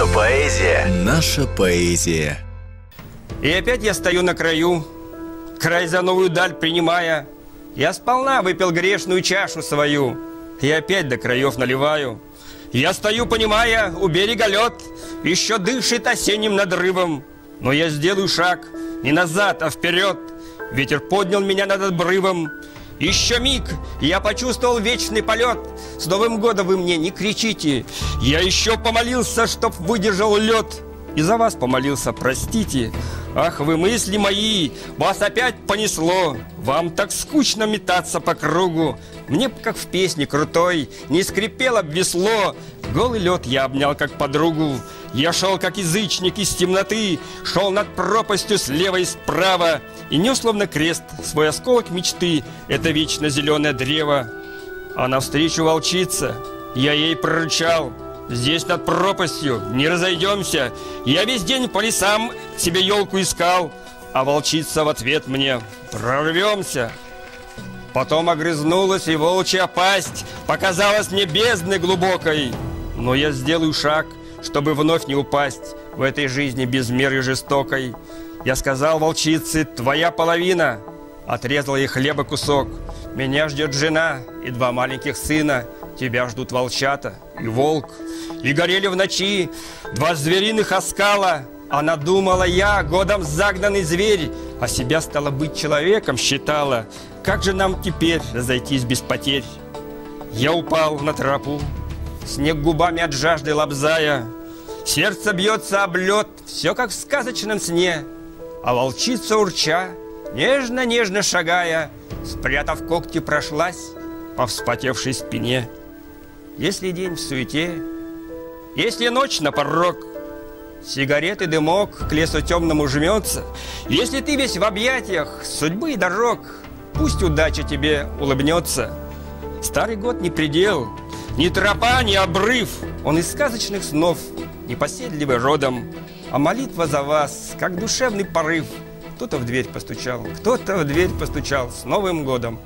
Наша поэзия. Наша поэзия. И опять я стою на краю, край за новую даль принимая. Я сполна выпил грешную чашу свою, и опять до краев наливаю. Я стою, понимая, у берега лед еще дышит осенним надрывом. Но я сделаю шаг не назад, а вперед. Ветер поднял меня над обрывом. Еще миг, я почувствовал вечный полет. С Новым годом вы мне не кричите. Я еще помолился, чтоб выдержал лед. И за вас помолился, простите. Ах, вы мысли мои, вас опять понесло. Вам так скучно метаться по кругу. Мне б, как в песне крутой, не скрипело б весло. Голый лед я обнял, как подругу. Я шел, как язычник из темноты, шел над пропастью слева и справа и нес, словно крест, свой осколок мечты, это вечно зеленое древо. А навстречу волчица, я ей прорычал: здесь над пропастью не разойдемся. Я весь день по лесам себе елку искал, а волчица в ответ мне: прорвемся. Потом огрызнулась, и волчья пасть показалась мне бездной глубокой. Но я сделаю шаг, чтобы вновь не упасть в этой жизни без меры жестокой. Я сказал волчице: твоя половина. Отрезал ей хлеба кусок. Меня ждет жена и 2 маленьких сына. Тебя ждут волчата и волк. И горели в ночи 2 звериных оскала. Она думала, я годом загнанный зверь, а себя, стало быть, человеком считала. Как же нам теперь разойтись без потерь? Я упал на тропу, снег губами от жажды лобзая. Сердце бьется об лед, все как в сказочном сне. А волчица, урча, нежно-нежно шагая, спрятав когти, прошлась по вспотевшей спине. Если день в суете, если ночь на порог, сигареты дымок к лесу темному жмется, если ты весь в объятиях судьбы и дорог, пусть удача тебе улыбнется. Старый год не предел, ни тропа, ни обрыв, он из сказочных снов, непоседливый родом, а молитва за вас, как душевный порыв. Кто-то в дверь постучал, с Новым годом!